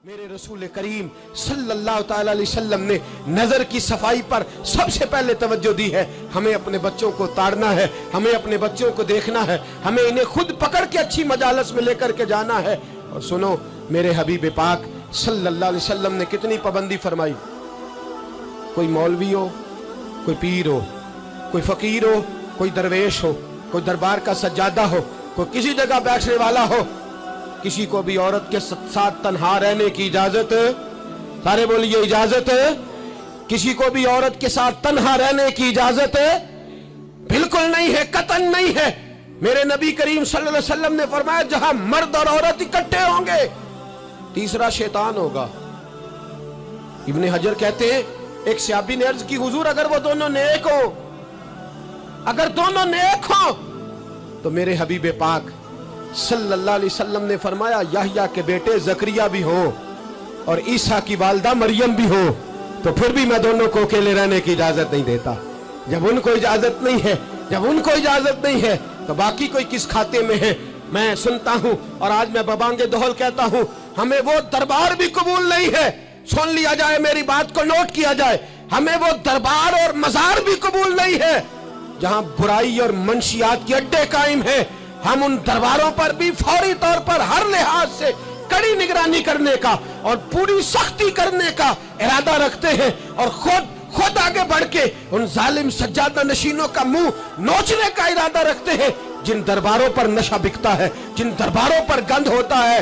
میرے رسول کریم صلی اللہ تعالی علیہ وسلم نے نظر کی صفائی پر سب سے پہلے توجہ دی ہے۔ ہمیں اپنے بچوں کو تاڑنا ہے، ہمیں اپنے بچوں کو دیکھنا ہے، ہمیں انہیں خود پکڑ کے اچھی مجالس میں لے کر کے جانا ہے۔ اور سنو، میرے حبیب پاک صلی اللہ علیہ وسلم نے کتنی پابندی فرمائی۔ کوئی مولوی ہو، کوئی پیر ہو، کوئی فقیر ہو، کوئی درویش ہو، کوئی دربار کا سجادہ ہو، کوئی کسی جگہ بیٹھنے والا ہو، کسی کو بھی عورت کے ساتھ تنہا رہنے کی اجازت، سارے بولیے اجازت، کسی کو بھی عورت کے ساتھ تنہا رہنے کی اجازت بالکل نہیں ہے، قطعاً نہیں ہے۔ میرے نبی کریم صلی اللہ علیہ وسلم نے فرمایا جہاں مرد اور عورت اکٹھے ہوں گے تیسرا شیطان ہوگا۔ ابن حجر کہتے ہیں ایک صحابی نے عرض کی حضور اگر وہ دونوں نیک ہوں، اگر دونوں نیک ہوں تو میرے حبیب پاک صلی اللہ علیہ وسلم نے فرمایا یحییٰ کے بیٹے زکریا بھی ہو اور عیسیٰ کی والدہ مریم بھی ہو تو پھر بھی میں دونوں کو اکیلے رہنے کی اجازت نہیں دیتا۔ جب ان کو اجازت نہیں ہے، جب ان کو اجازت نہیں ہے تو باقی کوئی کس کھاتے میں ہے؟ میں سنتا ہوں اور آج میں ببانگ دہل کہتا ہوں ہمیں وہ دربار بھی قبول نہیں ہے، سن لیا جائے، میری بات کو نوٹ کیا جائے، ہمیں وہ دربار اور مزار بھی قبول نہیں ہے جہاں برائی اور منشیات کے اڈے قائم ہیں۔ ہم ان درباروں پر بھی فوری طور پر ہر لحاظ سے کڑی نگرانی کرنے کا اور پوری سختی کرنے کا ارادہ رکھتے ہیں اور خود آگے بڑھ کے ان ظالم سجادہ نشینوں کا منہ نوچنے کا ارادہ رکھتے ہیں جن درباروں پر نشہ بکتا ہے، جن درباروں پر گند ہوتا ہے۔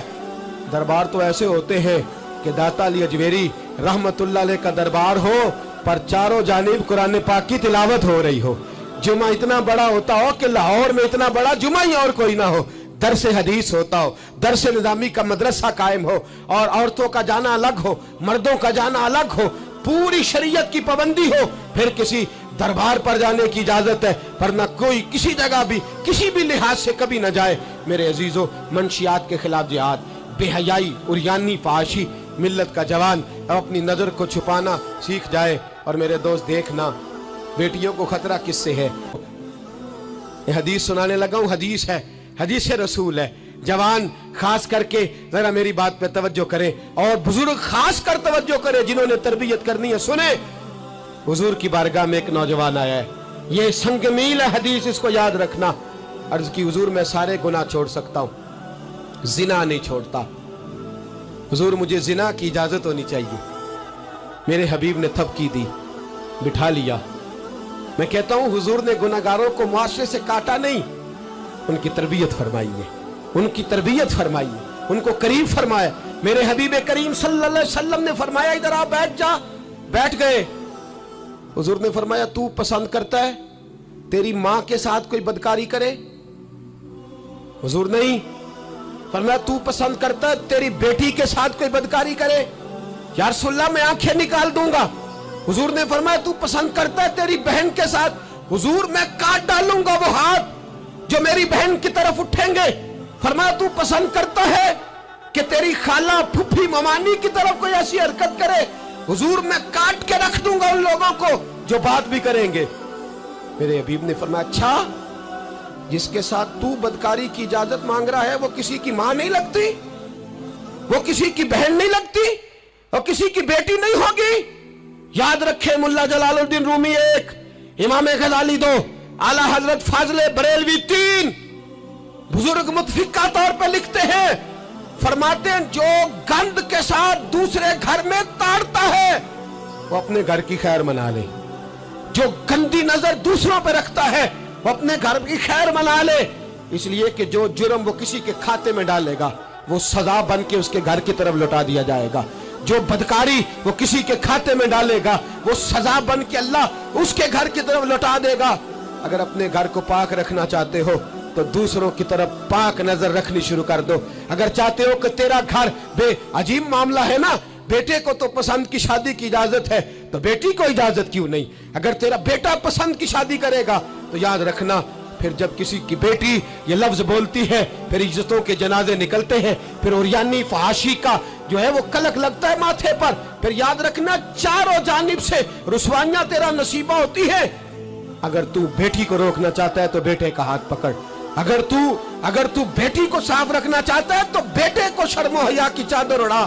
دربار تو ایسے ہوتے ہیں کہ داتا علی اجمیری رحمت اللہ علیہ کا دربار ہو پر چاروں جانب قرآن پاک کی تلاوت ہو رہی ہو، جمعہ اتنا بڑا ہوتا ہو کہ لاہور میں اتنا بڑا جمعہ ہی اور کوئی نہ ہو، درس حدیث ہوتا ہو، درس نظامی کا مدرسہ قائم ہو اور عورتوں کا جانا الگ ہو، مردوں کا جانا الگ ہو، پوری شریعت کی پابندی ہو، پھر کسی دربار پر جانے کی اجازت ہے، پر نہ کوئی کسی جگہ بھی کسی بھی لحاظ سے کبھی نہ جائے۔ میرے عزیزو، منشیات کے خلاف جہاد، بے حیائی، عریانی، فحاشی، ملت کا جوان اب اپنی نظر کو چھپانا سیکھ جائے۔ اور میرے دوست دیکھنا، بیٹیوں کو خطرہ کس سے ہے؟ یہ حدیث سنانے لگا ہوں، حدیث ہے، حدیث رسول ہے۔ جوان خاص کر کے ذرا میری بات پہ توجہ کریں اور بزرگ خاص کر توجہ کریں جنہوں نے تربیت کرنی ہے۔ سنیں، حضور کی بارگاہ میں ایک نوجوان آیا ہے، یہ سنگ میل ہے حدیث، اس کو یاد رکھنا۔ عرض کی حضور میں سارے گناہ چھوڑ سکتا ہوں، زنا نہیں چھوڑتا۔ حضور مجھے زنا کی اجازت ہونی چاہیے۔ میرے حبیب نے تھپکی دی، بٹھا لیا۔ میں کہتا ہوں حضور نے گناہگاروں کو معاشرے سے کاٹا نہیں، ان کی تربیت فرمائی ہے، ان کی تربیت فرمائی ہے، ان کو قریب فرمایا۔ میرے حبیب کریم صلی اللہ علیہ وسلم نے فرمایا ادھر آ، بیٹھ جا، بیٹھ گئے۔ حضور نے فرمایا تو پسند کرتا ہے تیری ماں کے ساتھ کوئی بدکاری کرے؟ حضور نہیں۔ فرمایا تو پسند کرتا ہے تیری بیٹی کے ساتھ کوئی بدکاری کرے؟ یا رسول اللہ میں آنکھیں نکال دوں گا۔ حضور نے فرمایا تو پسند کرتا ہے تیری بہن کے ساتھ؟ حضور میں کاٹ ڈالوں گا وہ ہاتھ جو میری بہن کی طرف اٹھیں گے۔ فرمایا تو پسند کرتا ہے کہ تیری خالہ، پھپھی، ممانی کی طرف کوئی ایسی حرکت کرے؟ حضور میں کاٹ کے رکھ دوں گا ان لوگوں کو جو بات بھی کریں گے۔ میرے حبیب نے فرمایا اچھا، جس کے ساتھ تو بدکاری کی اجازت مانگ رہا ہے وہ کسی کی ماں نہیں لگتی، وہ کسی کی بہن نہیں لگتی، اور کسی کی بیٹی نہیں ہوگی؟ یاد رکھیں، ملا جلال الدین رومی 1، امام غزالی 2، اعلیٰ حضرت فاضل بریلوی 3، بزرگ متفقہ طور پہ لکھتے ہیں، فرماتے ہیں جو گند کے ساتھ دوسرے گھر میں تاڑتا ہے وہ اپنے گھر کی خیر منا لے، جو گندی نظر دوسروں پہ رکھتا ہے وہ اپنے گھر کی خیر منا لے، اس لیے کہ جو جرم وہ کسی کے کھاتے میں ڈالے گا وہ سزا بن کے اس کے گھر کی طرف لوٹا دیا جائے گا، جو بدکاری وہ کسی کے کھاتے میں ڈالے گا وہ سزا بن کے اللہ اس کے گھر کی طرف لوٹا دے گا۔ اگر اپنے گھر کو پاک رکھنا چاہتے ہو تو دوسروں کی طرف پاک نظر رکھنی شروع کر دو۔ اگر چاہتے ہو کہ تیرا گھر بے عجیب معاملہ ہے نا، بیٹے کو تو پسند کی شادی کی اجازت ہے تو بیٹی کو اجازت کیوں نہیں؟ اگر تیرا بیٹا پسند کی شادی کرے گا تو یاد رکھنا پھر جب کسی کی بیٹی یہ لفظ بولتی ہے پھر عزتوں کے جنازے نکلتے ہیں، پھر عریانی، فحاشی کا جو ہے وہ کلک لگتا ہے ماتھے پر، پھر یاد رکھنا چاروں جانب سے رسوائیاں تیرا نصیبہ ہوتی ہے۔ اگر تو بیٹی کو روکنا چاہتا ہے تو بیٹے کا ہاتھ پکڑ، اگر تو بیٹی کو صاف رکھنا چاہتا ہے تو بیٹے کو شرم و حیا کی چادر اڑا،